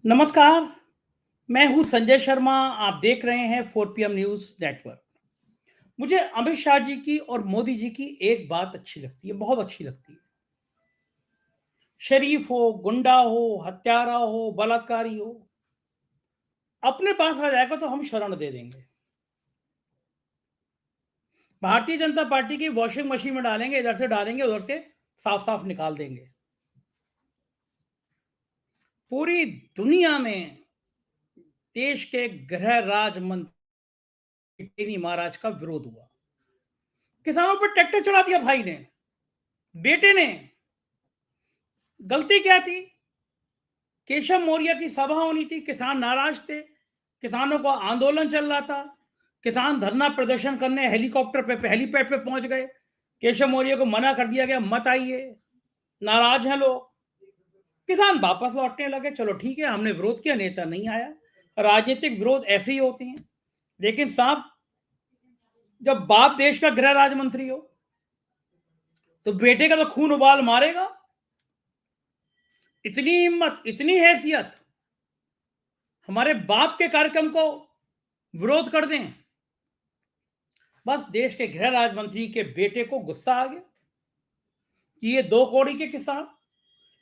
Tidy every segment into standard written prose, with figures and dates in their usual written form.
नमस्कार, मैं हूं संजय शर्मा। आप देख रहे हैं 4 PM न्यूज़ नेटवर्क। मुझे अमित शाह जी की और मोदी जी की एक बात अच्छी लगती है, बहुत अच्छी लगती है। शरीफ हो, गुंडा हो, हत्यारा हो, बलात्कारी हो, अपने पास आ जाएगा तो हम शरण दे देंगे। भारतीय जनता पार्टी की वॉशिंग मशीन में डालेंगे, इधर से डालेंगे, उधर से साफ-साफ निकाल देंगे। पूरी दुनिया में देश के गृह राज्य मंत्री टेनी महाराज का विरोध हुआ। किसानों पर ट्रैक्टर चढ़ा दिया भाई ने, बेटे ने। गलती क्या थी? केशव मौर्य की सभा होनी थी, किसान नाराज थे, किसानों का आंदोलन चल रहा था, किसान धरना प्रदर्शन करने हेलीकॉप्टर पे हेलीपैड पे पहुंच गए। केशव मौर्य को मना कर दिया गया, मत आइए, नाराज हैं लोग। किसान वापस लौटने लगे, चलो ठीक है, हमने विरोध किया, नेता नहीं आया। राजनीतिक विरोध ऐसे ही होते हैं। लेकिन साहब, जब बाप देश का गृह राज्य मंत्री हो तो बेटे का तो खून उबाल मारेगा। इतनी हिम्मत, इतनी हैसियत, हमारे बाप के कार्यक्रम को विरोध कर दें। बस देश के गृह राज्य मंत्री के बेटे को गुस्सा आ गया कि ये 2 कौड़ी के किसान,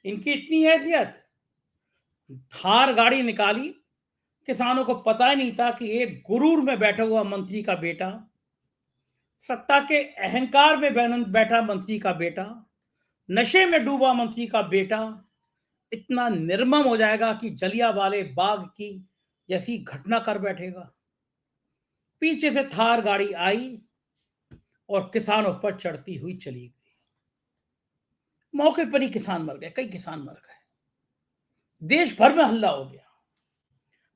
इनकी इतनी हैसियत। थार गाड़ी निकाली। किसानों को पता ही नहीं था कि एक गुरूर में बैठा हुआ मंत्री का बेटा, सत्ता के अहंकार में बैठा मंत्री का बेटा, नशे में डूबा मंत्री का बेटा इतना निर्मम हो जाएगा कि जलियांवाले बाग की जैसी घटना कर बैठेगा। पीछे से थार गाड़ी आई और किसानों पर चढ़ती हुई चली गई। मौके पर ही किसान मर गए, कई किसान मर गए। देश भर में हल्ला हो गया।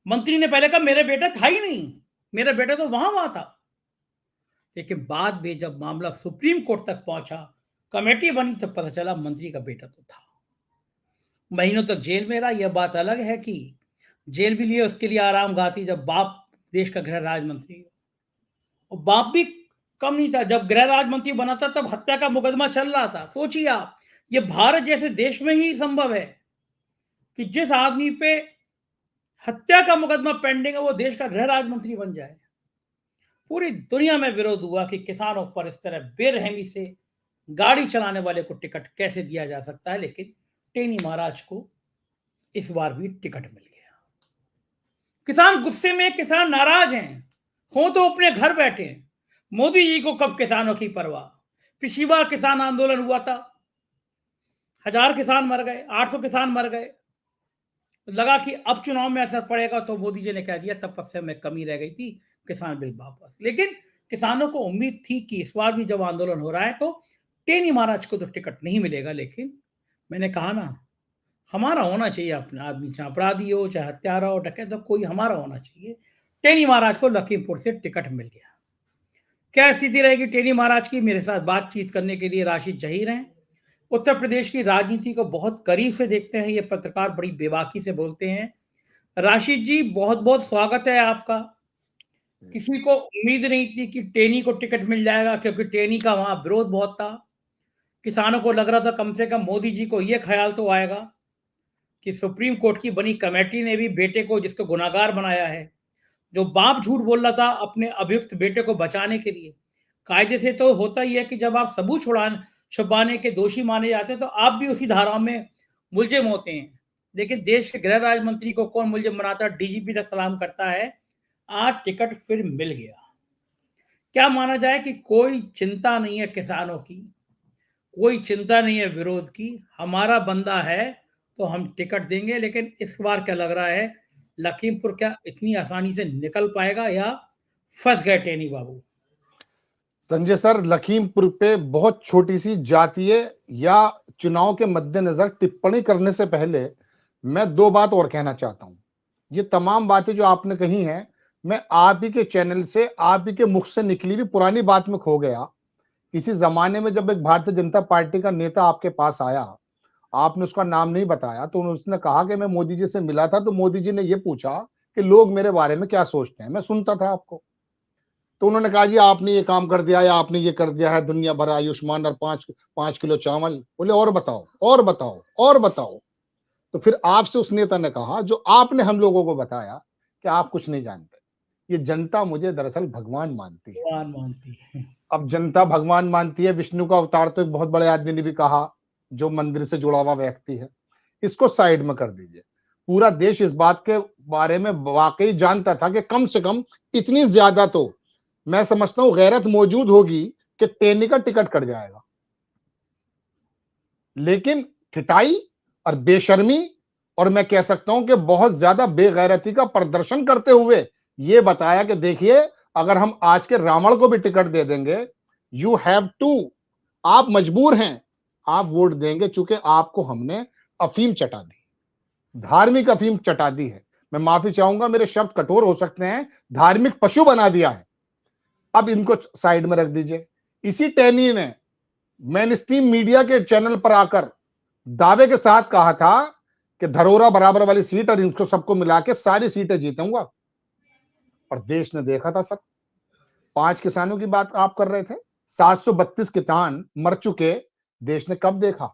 मंत्री ने पहले कहा मेरे बेटा था ही नहीं, मेरा बेटा तो वहां था। लेकिन बाद में जब मामला सुप्रीम कोर्ट तक पहुंचा, कमेटी बनी, तब पता चला मंत्री का बेटा तो था। महीनों तक जेल में रहा। यह बात अलग है कि जेल भी लिए, उसके लिए आराम गाती जब बाप देश का गृह राज्य मंत्री हो। और बाप भी कम नहीं था, जब गृह राज्य मंत्री बना था तब हत्या का मुकदमा चल रहा था। सोचिए आप, ये भारत जैसे देश में ही संभव है कि जिस आदमी पे हत्या का मुकदमा पेंडिंग है वो देश का गृह राज्य मंत्री बन जाए। पूरी दुनिया में विरोध हुआ कि किसानों पर इस तरह बेरहमी से गाड़ी चलाने वाले को टिकट कैसे दिया जा सकता है। लेकिन टेनी महाराज को इस बार भी टिकट मिल गया। किसान गुस्से में, किसान नाराज हैं, हो तो अपने घर बैठे। मोदी जी को कब किसानों की परवाह। पिछली बार किसान आंदोलन हुआ था, 1000 किसान मर गए, 800 किसान मर गए। लगा कि अब चुनाव में असर पड़ेगा तो मोदी जी ने कह दिया तपस्या में कमी रह गई थी, किसान बिल वापस। लेकिन किसानों को उम्मीद थी कि इस बार भी जब आंदोलन हो रहा है तो टेनी महाराज को तो टिकट नहीं मिलेगा। लेकिन मैंने कहा ना, हमारा होना चाहिए अपना आदमी, चाहे अपराधी हो, चाहे हत्यारा हो, डकैत हो, कोई हमारा होना चाहिए। टेनी महाराज को लखीमपुर से टिकट मिल गया। क्या स्थिति रहेगी टेनी महाराज की? मेरे साथ बातचीत करने के लिए राशिद जहीर हैं। उत्तर प्रदेश की राजनीति को बहुत करीब से देखते हैं, ये पत्रकार बड़ी बेबाकी से बोलते हैं। राशिद जी, बहुत बहुत स्वागत है आपका। किसी को उम्मीद नहीं थी कि टेनी को टिकट मिल जाएगा, क्योंकि टेनी का वहां विरोध बहुत था। किसानों को लग रहा था कम से कम मोदी जी को यह ख्याल तो आएगा कि सुप्रीम कोर्ट की बनी कमेटी ने भी बेटे को, जिसको गुनाहगार बनाया है, जो बाप झूठ बोल रहा था अपने अभियुक्त बेटे को बचाने के लिए। कायदे से तो होता ही है कि जब आप सबूत छुपाने के दोषी माने जाते हैं तो आप भी उसी धारा में मुलजिम होते हैं। लेकिन देश के गृह राज्य मंत्री को कौन मुलजिम बनाता? डीजीपी तक सलाम करता है। आज टिकट फिर मिल गया। क्या माना जाए कि कोई चिंता नहीं है किसानों की, कोई चिंता नहीं है विरोध की। हमारा बंदा है तो हम टिकट देंगे। लेकिन इस बार क्या लग रहा है, लखीमपुर क्या इतनी आसानी से निकल पाएगा या फंस गए टेनी बाबू? संजय सर, लखीमपुर पे बहुत छोटी सी जातीय या चुनाव के मद्देनजर टिप्पणी करने से पहले मैं 2 बात और कहना चाहता हूं। ये तमाम बातें जो आपने कही हैं, मैं आप ही के चैनल से, आप ही के मुख से निकली हुई पुरानी बात में खो गया। किसी जमाने में जब एक भारतीय जनता पार्टी का नेता आपके पास आया, आपने उसका नाम नहीं बताया, तो उसने कहा कि मैं मोदी जी से मिला था, तो मोदी जी ने यह पूछा कि लोग मेरे बारे में क्या सोचते हैं। मैं सुनता था आपको, तो उन्होंने कहा जी आपने ये काम कर दिया या आपने ये कर दिया है, दुनिया भर आयुष्मान और 5 किलो चावल। बोले और बताओ, और बताओ, और बताओ। तो फिर आपसे उस नेता ने कहा जो आपने हम लोगों को बताया कि आप कुछ नहीं जानते, ये जनता मुझे दरअसल भगवान मानती है। भगवान मानती है। अब जनता भगवान मानती है, विष्णु का अवतार तो एक बहुत बड़े आदमी ने भी कहा, जो मंदिर से जुड़ा हुआ व्यक्ति है। इसको साइड में कर दीजिए। पूरा देश इस बात के बारे में वाकई जानता था कि कम से कम इतनी ज्यादा तो मैं समझता हूं गैरत मौजूद होगी कि टेनी का टिकट कट जाएगा। लेकिन फिटाई और बेशर्मी, और मैं कह सकता हूं कि बहुत ज्यादा बेगैरती का प्रदर्शन करते हुए ये बताया कि देखिए, अगर हम आज के रावण को भी टिकट दे देंगे, यू हैव टू, आप मजबूर हैं, आप वोट देंगे, चूंकि आपको हमने अफीम चटा दी, धार्मिक अफीम चटा दी है। मैं माफी चाहूंगा, मेरे शब्द कठोर हो सकते हैं, धार्मिक पशु बना दिया है। अब इनको साइड में रख दीजिए। इसी टैनी ने मेन स्ट्रीम मीडिया के चैनल पर आकर दावे के साथ कहा था कि धरोरा बराबर वाली सीट और इनको सबको मिला के सारी सीटें जीतूंगा। और देश ने देखा था सर, 5 किसानों की बात आप कर रहे थे, 732 किसान मर चुके, देश ने कब देखा?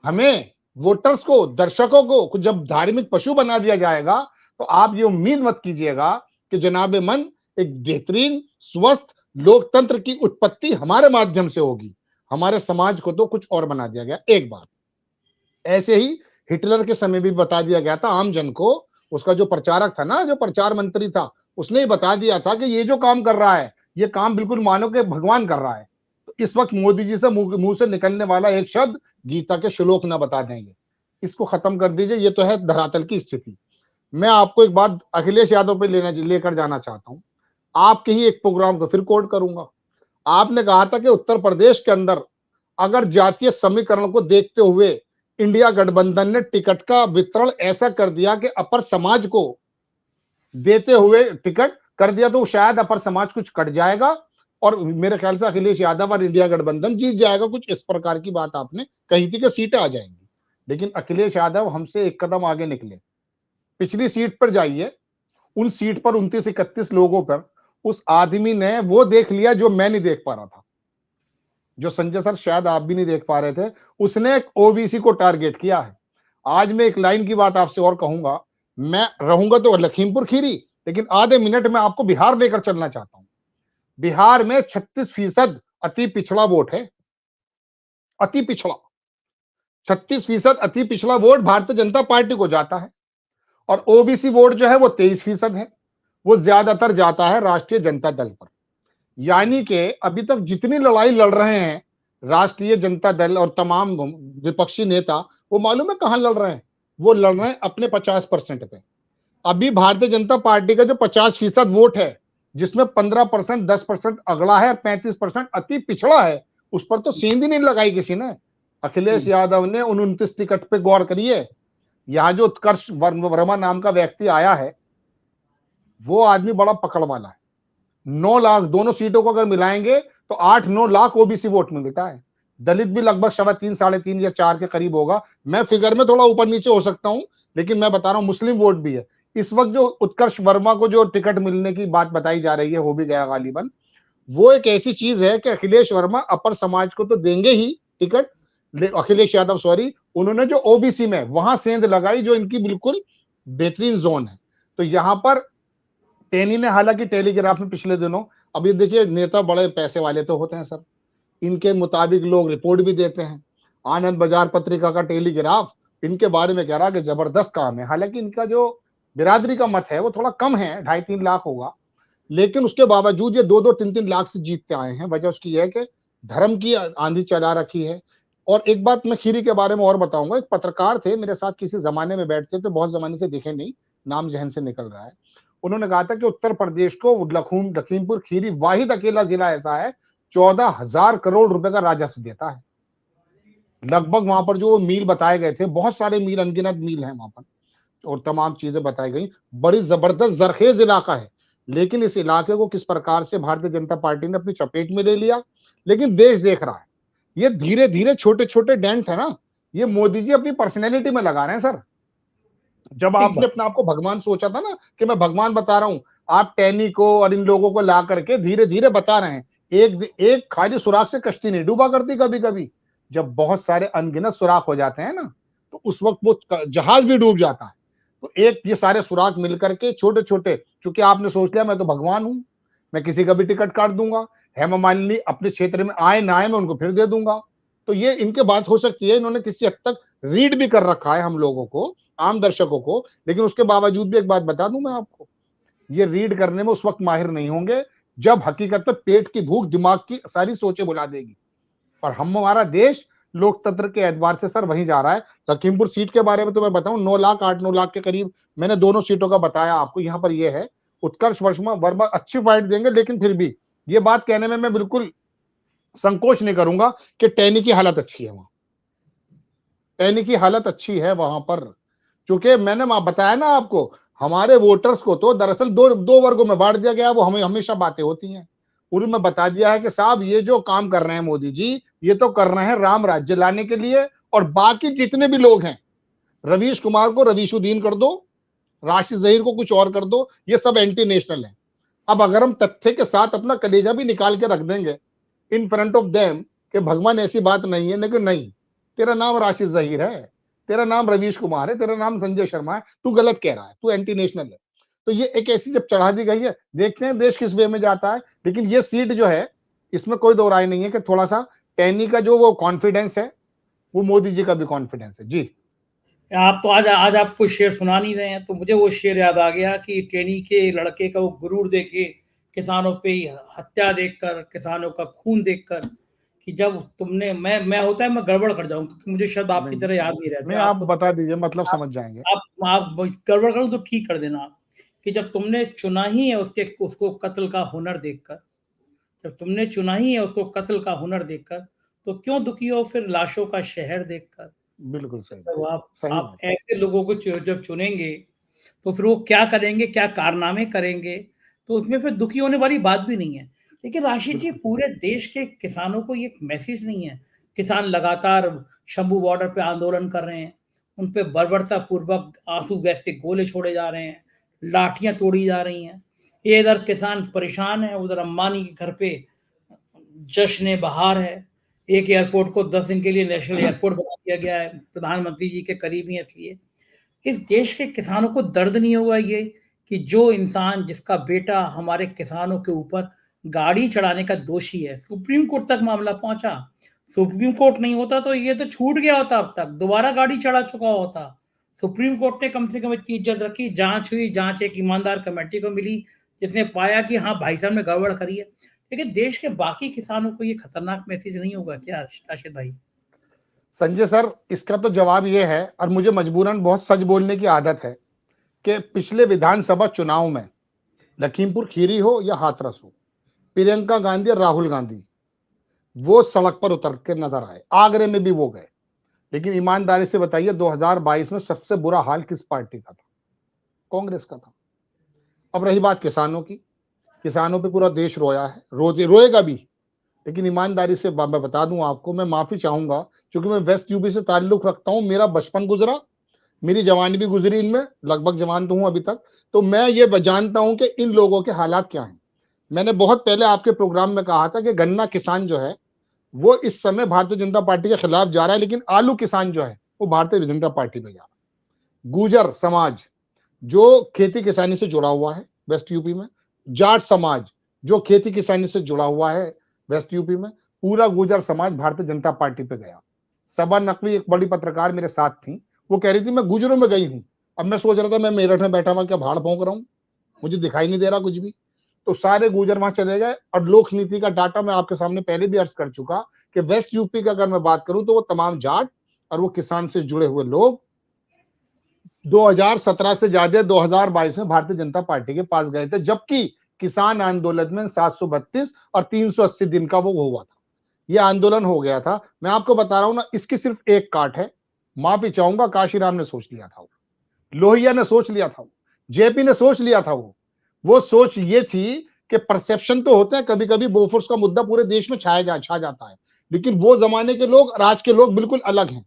हमें वोटर्स को, दर्शकों को जब धार्मिक पशु बना दिया जाएगा, तो आप ये उम्मीद मत कीजिएगा कि जनाबे मन एक बेहतरीन स्वस्थ लोकतंत्र की उत्पत्ति हमारे माध्यम से होगी। हमारे समाज को तो कुछ और बना दिया गया। एक बात ऐसे ही हिटलर के समय भी बता दिया गया था आम जन को, उसका जो प्रचारक था ना, जो प्रचार मंत्री था, उसने ही बता दिया था कि ये जो काम कर रहा है, ये काम बिल्कुल मानो कि भगवान कर रहा है। तो इस वक्त मोदी जी से मुंह से निकलने वाला एक शब्द गीता के श्लोक ना बता देंगे, इसको खत्म कर दीजिए। ये तो है धरातल की स्थिति। मैं आपको एक बात अखिलेश यादव पे लेकर जाना चाहता हूं। आपके ही एक प्रोग्राम को फिर कोट करूंगा। आपने कहा था कि उत्तर प्रदेश के अंदर अगर जातीय समीकरण को देखते हुए इंडिया गठबंधन ने टिकट का वितरण ऐसा कर दिया कि अपर समाज को देते हुए टिकट कर दिया, तो शायद अपर समाज कुछ कट जाएगा और मेरे ख्याल से अखिलेश यादव और इंडिया गठबंधन जीत जाएगा। कुछ इस प्रकार की बात आपने कही थी कि सीटें आ जाएंगी। लेकिन अखिलेश यादव हमसे एक कदम आगे निकले। पिछली सीट पर जाइए, उन सीट पर 29-31 लोगों पर उस आदमी ने वो देख लिया जो मैं नहीं देख पा रहा था, जो संजय सर शायद आप भी नहीं देख पा रहे थे। उसने ओबीसी को टारगेट किया है। आज मैं एक लाइन की बात आपसे और कहूंगा, मैं रहूंगा तो लखीमपुर खीरी, लेकिन आधे मिनट में आपको बिहार लेकर चलना चाहता हूं। बिहार में 36% अति पिछड़ा वोट है। अति पिछड़ा 36% अति पिछड़ा वोट भारतीय जनता पार्टी को जाता है, और ओबीसी वोट जो है वो 23% है। वो ज्यादातर जाता है राष्ट्रीय जनता दल पर। यानी कि अभी तक जितनी लड़ाई लड़ रहे हैं राष्ट्रीय जनता दल और तमाम विपक्षी नेता, वो मालूम है कहां लड़ रहे हैं? वो लड़ रहे हैं अपने 50% पे। अभी भारतीय जनता पार्टी का जो 50% वोट है, जिसमें 15%, 10% अगला है, 35% अति पिछड़ा है, उस पर तो सेंध ही नहीं लगाई किसी ने। अखिलेश यादव ने उन 29 टिकट पे गौर करिए। यहां जो उत्कर्ष वर्मा नाम का व्यक्ति आया है, वो आदमी बड़ा पकड़ वाला है। 9 लाख दोनों सीटों को अगर मिलाएंगे तो 8-9 लाख ओबीसी वोट मिलता है। दलित भी लगभग 3.25, 3.5 या 4 के करीब होगा। मैं फिगर में थोड़ा ऊपर नीचे हो सकता हूं, लेकिन मैं बता रहा हूं मुस्लिम वोट भी है। इस वक्त जो उत्कर्ष वर्मा को जो टिकट मिलने की बात बताई जा रही है, हो भी गया गालिबन, वो एक ऐसी चीज है कि अखिलेश वर्मा अपर समाज को तो देंगे ही टिकट, अखिलेश यादव सॉरी, उन्होंने जो ओबीसी में वहां सेंध लगाई जो इनकी बिल्कुल बेहतरीन जोन है। तो यहां पर टेनी ने हालांकि टेलीग्राफ में पिछले दिनों, अभी देखिए नेता बड़े पैसे वाले तो होते हैं सर, इनके मुताबिक लोग रिपोर्ट भी देते हैं। आनंद बाजार पत्रिका का टेलीग्राफ इनके बारे में कह रहा कि जबरदस्त काम है। हालांकि इनका जो बिरादरी का मत है वो थोड़ा कम है, 2.5-3 लाख होगा, लेकिन उसके बावजूद ये 2-2, 3-3 लाख से जीतते आए हैं। वजह उसकी है कि धर्म की आंधी चला रखी है। और एक बात मैं खीरी के बारे में और बताऊंगा। एक पत्रकार थे मेरे साथ, किसी जमाने में बैठते थे, बहुत जमाने से दिखे नहीं, नाम जहन से निकल रहा है। उन्होंने कहा था कि उत्तर प्रदेश को लखीमपुर खीरी वाहिद अकेला जिला ऐसा है 14,000 करोड़ रुपए का राजस्व देता है। लगभग वहां पर जो मील बताए गए थे, बहुत सारे मील, अनगिनत मील हैं वहां पर, और तमाम चीजें बताई गई। बड़ी जबरदस्त जरखेज इलाका है। लेकिन इस इलाके को किस प्रकार से भारतीय जनता पार्टी ने अपनी चपेट में ले लिया, लेकिन देश देख रहा है। ये धीरे धीरे छोटे छोटे डेंट है ना, ये मोदी जी अपनी पर्सनैलिटी में लगा रहे हैं सर। जब आपने अपने आप को भगवान सोचा था ना कि मैं भगवान बता रहा हूं, आप टैनी को और इन लोगों को ला करके धीरे धीरे बता रहे हैं। एक खाली सुराख से कश्ती नहीं डूबा करती। कभी कभी जब बहुत सारे अनगिनत सुराख हो जाते हैं ना, तो उस वक्त वो जहाज भी डूब जाता है। तो एक ये सारे सुराग मिलकर के छोटे छोटे, चूंकि आपने सोच लिया मैं तो भगवान हूं, मैं किसी का भी टिकट काट दूंगा, हेमा मालिनी अपने क्षेत्र में आए ना आए मैं उनको फिर दे दूंगा। तो ये इनके बात हो सकती है, इन्होंने किसी हद तक रीड भी कर रखा है हम लोगों को, आम दर्शकों को, लेकिन उसके बावजूद भी एक बात बता दूं मैं आपको, ये रीड करने में उस वक्त माहिर नहीं होंगे जब हकीकत में पेट की भूख दिमाग की सारी सोचें बुला देगी। और हमारा देश लोकतंत्र के एतबार से सर वहीं जा रहा है। लखीमपुर सीट के बारे में तो मैं बताऊं 9 लाख 8-9 लाख के करीब मैंने दोनों सीटों का बताया आपको। यहाँ पर ये है उत्कर्ष वर्मा अच्छी फाइट देंगे, लेकिन फिर भी ये बात कहने में मैं बिल्कुल संकोच नहीं करूंगा कि टैनी की हालत अच्छी है, वहां टैनी की हालत अच्छी है वहां पर। क्योंकि मैंने बताया ना आपको, हमारे वोटर्स को तो दरअसल दो वर्गों में बांट दिया गया। वो हमें हमेशा बातें होती हैं, उन्होंने बता दिया है कि साहब ये जो काम कर रहे हैं मोदी जी, ये तो कर रहे हैं राम राज्य लाने के लिए, और बाकी जितने भी लोग हैं, रवीश कुमार को रवीशुद्दीन कर दो, राशिद जहीर को कुछ और कर दो, ये सब एंटी नेशनल है। अब अगर हम तथ्य के साथ अपना कलेजा भी निकाल के रख देंगे इन फ्रंट ऑफ देम कि भगवान ऐसी बात नहीं है, लेकिन नहीं, तेरा नाम राशिद जहीर है, तेरा नाम रवीश कुमार है, तेरा नाम संजय शर्मा है, तू गलत कह रहा है, तू एंटी नेशनल है। तो ये एक ऐसी जब चढ़ा दी गई है, देखते हैं देश किस वे में जाता है। लेकिन ये सीट जो है, इसमें कोई दो राय नहीं है कि थोड़ा सा टैनी का जो वो कॉन्फिडेंस है, वो मोदी जी का भी कॉन्फिडेंस है। जी आप तो आज आपको शेर सुना नहीं रहे हैं, तो मुझे वो शेर याद आ गया कि टैनी के लड़के का वो गुरूर देखे, किसानों पे हत्या देखकर, किसानों का खून देखकर, कि जब तुमने मैं होता है मैं गड़बड़ कर जाऊं, क्योंकि मुझे शब्द आपकी तरह याद नहीं रहते। नहीं, आप आपको बता दीजिए, मतलब आप समझ जाएंगे। आप गड़बड़ करूं तो ठीक कर देना आप, कि जब तुमने चुना ही है उसको कत्ल का हुनर देखकर, जब तुमने चुना ही है उसको कत्ल का हुनर देखकर, तो क्यों दुखी हो फिर लाशों का शहर देखकर। बिल्कुल सही बात, तो सही आप बात। ऐसे लोगों को जब चुनेंगे, तो फिर वो क्या करेंगे, क्या कारनामे करेंगे, तो उसमें फिर दुखी होने वाली बात भी नहीं है। लेकिन राशिद जी, बिल्कुल सही। पूरे देश के किसानों को ये मैसेज नहीं है। किसान लगातार शंभू बॉर्डर पे आंदोलन कर रहे हैं, उन पे बर्बरता पूर्वक आंसू गैस के गोले छोड़े जा रहे हैं, लाठियां तोड़ी जा रही हैं। ये इधर किसान परेशान है, उधर अंबानी के घर पे जश्न बहार है। एक एयरपोर्ट को 10 दिन के लिए नेशनल एयरपोर्ट बना दिया गया है, प्रधानमंत्री जी के करीब ही है इसलिए। इस देश के किसानों को दर्द नहीं होगा ये, कि जो इंसान जिसका बेटा हमारे किसानों के ऊपर गाड़ी चढ़ाने का दोषी है, सुप्रीम कोर्ट तक मामला पहुंचा। सुप्रीम कोर्ट नहीं होता तो ये तो छूट गया होता, अब तक दोबारा गाड़ी चढ़ा चुका होता। सुप्रीम कोर्ट ने कम से कम इतनी इज्जत रखी, जांच हुई, जांच एक ईमानदार कमेटी को मिली जिसने पाया कि हाँ भाई साहब ने गड़बड़ करी है। लेकिन देश के बाकी किसानों को ये खतरनाक मैसेज नहीं होगा क्या राशिद भाई? संजय सर, इसका तो जवाब ये है, और मुझे मजबूरन बहुत सच बोलने की आदत है, कि पिछले विधानसभा चुनाव में लखीमपुर खीरी हो या हाथरस हो, प्रियंका गांधी और राहुल गांधी वो सड़क पर उतर के नजर आए, आगरे में भी वो गए। लेकिन ईमानदारी से बताइए 2022 में सबसे बुरा हाल किस पार्टी का था? कांग्रेस का था। अब रही बात किसानों की, किसानों पे पूरा देश रोया है, रोएगा भी। लेकिन ईमानदारी से मैं बता दूं आपको, मैं माफी चाहूंगा क्योंकि मैं वेस्ट यूपी से ताल्लुक रखता हूं, मेरा बचपन गुजरा, मेरी जवानी भी गुजरी इनमें, लगभग जवान तो हूं अभी तक। तो मैं ये जानता हूं कि इन लोगों के हालात क्या हैं। मैंने बहुत पहले आपके प्रोग्राम में कहा था कि गन्ना किसान जो है वो इस समय भारतीय जनता पार्टी के खिलाफ जा रहा है, लेकिन आलू किसान जो है वो भारतीय जनता पार्टी में जा रहा है। गुर्जर समाज जो खेती किसानी से जुड़ा हुआ है वेस्ट यूपी में, जाट समाज जो खेती किसानी से जुड़ा हुआ है वेस्ट यूपी में, पूरा गुर्जर समाज भारतीय जनता पार्टी पे गया। सबा नकवी एक बड़ी पत्रकार मेरे साथ थी, वो कह रही थी मैं गुजरों में गई हूं। अब मैं सोच रहा था मैं मेरठ में बैठा हुआ क्या भाड़ भोंक रहा हूं, मुझे दिखाई नहीं दे रहा कुछ भी। तो सारे गुर्जर वहां चले गए, और लोक नीति का डाटा मैं आपके सामने पहले भी अर्ज कर चुका कि वेस्ट यूपी का अगर मैं बात करूं तो वो तमाम जाट और वो किसान से जुड़े हुए लोग 2017 से ज्यादा 2022 में भारतीय जनता पार्टी के पास गए थे, जबकि किसान आंदोलन में 732 और 380 दिन का वो हुआ था, ये आंदोलन हो गया था। मैं आपको बता रहा हूं ना, इसकी सिर्फ एक काट है। माफी चाहूंगा, काशीराम ने सोच लिया था, लोहिया ने सोच लिया था, जेपी ने सोच लिया था। वो सोच ये थी कि परसेप्शन तो होते हैं, कभी कभी बोफोर्स का मुद्दा पूरे देश में छा जाता है, लेकिन वो जमाने के लोग और आज के लोग बिल्कुल अलग हैं।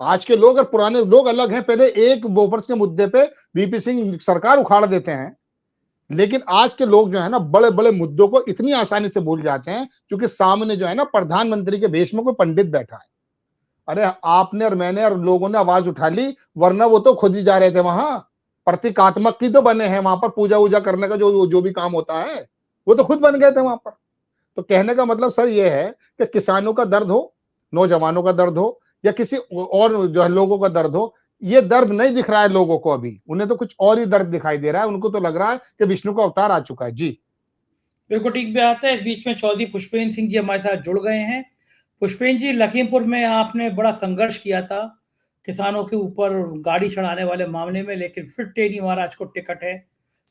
आज के लोग और पुराने लोग अलग हैं। पहले एक बोफर्स के मुद्दे पे वीपी सिंह सरकार उखाड़ देते हैं, लेकिन आज के लोग जो है ना बड़े बड़े मुद्दों को इतनी आसानी से भूल जाते हैं, क्योंकि सामने जो है ना प्रधानमंत्री के भेष में कोई पंडित बैठा है। अरे आपने और मैंने और लोगों ने आवाज उठा ली, वरना वो तो खुद ही जा रहे थे वहां। प्रतीकात्मक की तो बने हैं वहां पर, पूजा वूजा करने का जो जो भी काम होता है वो तो खुद बन गए थे वहां पर। तो कहने का मतलब सर ये है कि किसानों का दर्द हो, नौजवानों का दर्द हो, या किसी और जो है लोगों का दर्द हो, ये दर्द नहीं दिख रहा है लोगों को अभी। उन्हें तो कुछ और ही दर्द दिखाई दे रहा है। उनको तो लग रहा है कि विष्णु का अवतार आ चुका है। जी बिल्कुल ठीक बात है। बीच में चौधरी पुष्पेंद्र सिंह जी हमारे साथ जुड़ गए हैं। पुष्पेंद्र जी, लखीमपुर में आपने बड़ा संघर्ष किया था किसानों के ऊपर गाड़ी चढ़ाने वाले मामले में, लेकिन फिर टेनी महाराज को टिकट है।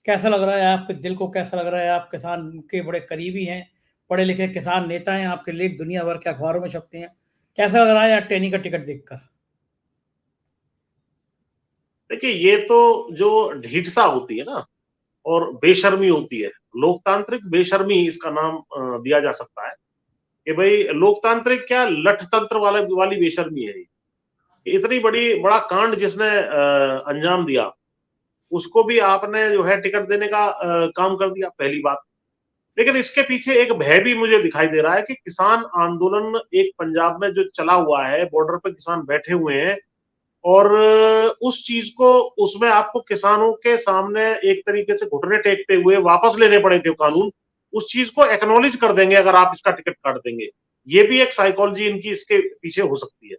कैसा लग रहा है आपके दिल को, कैसा लग रहा है? आप किसान के बड़े करीबी हैं, पढ़े लिखे किसान नेता हैं, आपके लेख दुनिया भर के अखबारों में छपते हैं। कैसा लग रहा है यार टेनी का टिकट देखकर? देखिए, ये तो जो ढीठता होती है ना, और बेशर्मी होती है, लोकतांत्रिक बेशर्मी इसका नाम दिया जा सकता है। कि भाई लोकतांत्रिक क्या, लठतंत्र वाली बेशर्मी है ये। इतनी बड़ा कांड जिसने अंजाम दिया, उसको भी आपने जो है टिकट देने का काम कर दिया, पहली बात। लेकिन इसके पीछे एक भय भी मुझे दिखाई दे रहा है कि किसान आंदोलन एक पंजाब में जो चला हुआ है, बॉर्डर पे किसान बैठे हुए हैं, और उस चीज को, उसमें आपको किसानों के सामने एक तरीके से घुटने टेकते हुए वापस लेने पड़े थे कानून, उस चीज को एक्नॉलेज कर देंगे अगर आप इसका टिकट काट देंगे। ये भी एक साइकोलॉजी इनकी इसके पीछे हो सकती है।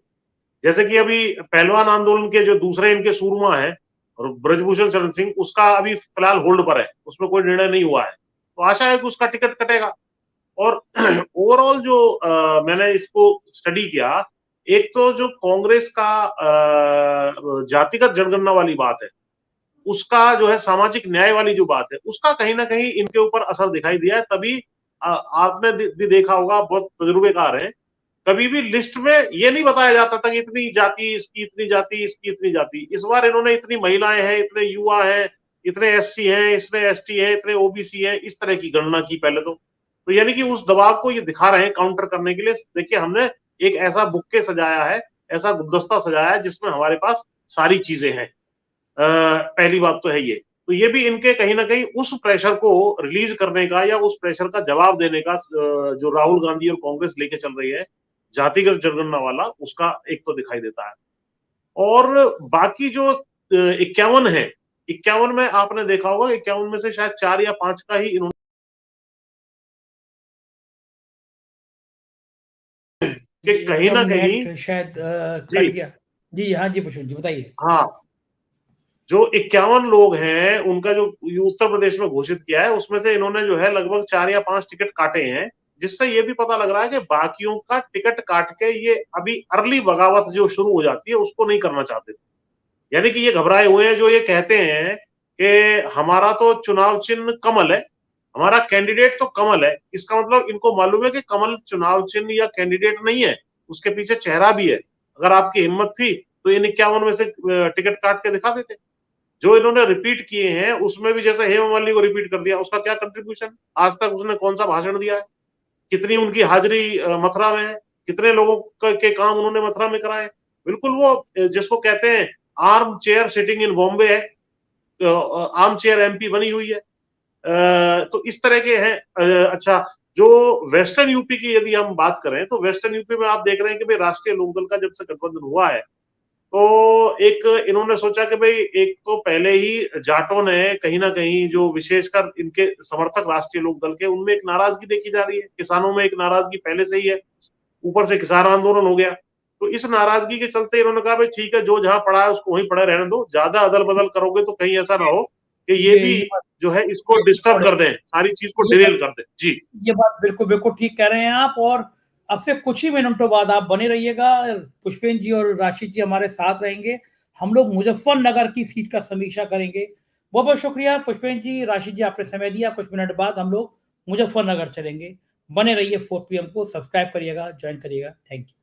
जैसे कि अभी पहलवान आंदोलन के जो दूसरे इनके सूरमा है, और ब्रजभूषण शरण सिंह, उसका अभी फिलहाल होल्ड पर है, उसमें कोई निर्णय नहीं हुआ है। तो आशा है कि उसका टिकट कटेगा। और ओवरऑल जो मैंने इसको स्टडी किया, एक तो जो कांग्रेस का जातिगत जनगणना वाली बात है, उसका जो है सामाजिक न्याय वाली जो बात है, उसका कहीं ना कहीं इनके ऊपर असर दिखाई दिया है। तभी आपने भी देखा होगा, बहुत तजुर्बेकार है, कभी भी लिस्ट में ये नहीं बताया जाता था कि इतनी जाति इसकी, इतनी जाति इसकी, इतनी जाति। इस बार इन्होंने इतनी महिलाएं हैं, इतने युवा हैं, इतने एससी हैं, इतने एसटी हैं, इतने ओबीसी हैं, इस तरह की गणना की पहले तो यानी कि उस दबाव को ये दिखा रहे हैं काउंटर करने के लिए। देखिए, हमने एक ऐसा बुक्के सजाया है, ऐसा गुलदस्ता सजाया है जिसमें हमारे पास सारी चीजें हैं। पहली बात तो है ये। तो ये भी इनके कहीं ना कहीं उस प्रेशर को रिलीज करने का, या उस प्रेशर का जवाब देने का, जो राहुल गांधी और कांग्रेस लेके चल रही है, जातिगत जनगणना वाला, उसका एक तो दिखाई देता है। और बाकी जो 51 है, 51 में आपने देखा होगा, 51 में से शायद 4 या 5 का ही इन्होंने, कि कहीं ना कहीं, नेट शायद जी कट गया। जी हाँ जी, पुष्पेंद्र जी बताइए। हाँ, जो 51 लोग हैं उनका जो उत्तर प्रदेश में घोषित किया है, उसमें से इन्होंने जो है लगभग 4 या 5 टिकट काटे हैं, जिससे ये भी पता लग रहा है कि बाकियों का टिकट काट के ये अभी अर्ली बगावत जो शुरू हो जाती है, उसको नहीं करना चाहते। यानी कि ये घबराए हुए हैं, जो ये कहते हैं कि हमारा तो चुनाव चिन्ह कमल है, हमारा कैंडिडेट तो कमल है। इसका मतलब इनको मालूम है कि कमल चुनाव चिन्ह या कैंडिडेट नहीं है, उसके पीछे चेहरा भी है। अगर आपकी हिम्मत थी तो इन 51 में से टिकट काट के दिखा देते। जो इन्होंने रिपीट किए हैं उसमें भी, जैसे हेमा मालिनी को रिपीट कर दिया, उसका क्या कंट्रीब्यूशन, आज तक उसने कौन सा भाषण दिया है, कितनी उनकी हाजिरी मथुरा में है, कितने लोगों के काम उन्होंने मथुरा में कराए। बिल्कुल वो जिसको कहते हैं arm chair sitting in Bombay है, आर्म चेयर एमपी बनी हुई है। तो इस तरह के हैं। अच्छा, जो वेस्टर्न यूपी की यदि हम बात करें, तो वेस्टर्न यूपी में आप देख रहे हैं कि भाई राष्ट्रीय लोकदल का जब से गठबंधन हुआ है, तो एक इन्होंने सोचा कि भाई, एक तो पहले ही जाटों ने कहीं ना कहीं, जो विशेषकर इनके समर्थक राष्ट्रीय लोकदल के, उनमें एक नाराजगी देखी जा रही है, किसानों में एक नाराजगी पहले से ही है, ऊपर से किसान आंदोलन हो गया। तो इस नाराजगी के चलते इन्होंने कहा भाई ठीक है, जो जहां पड़ा है उसको वहीं पड़े रहने दो, ज्यादा अदल बदल करोगे तो कहीं ऐसा ना हो कि ये भी ये बात जो है इसको ये डिस्टर्ब कर दें, सारी चीज को ये डिरेल कर दें। जी ये बात बिल्कुल बिल्कुल ठीक कह रहे हैं आप। और अब से कुछ ही मिनटों बाद आप बने रहिएगा, पुष्पेंद्र जी और राशिद जी हमारे साथ रहेंगे। हम लोग मुजफ्फरनगर की सीट का समीक्षा करेंगे। बहुत बहुत शुक्रिया पुष्पेंद्र जी, राशिद जी, आपने समय दिया। कुछ मिनट बाद हम लोग मुजफ्फरनगर चलेंगे। बने रहिए 4 PM को, सब्सक्राइब करिएगा, ज्वाइन करिएगा। Thank you.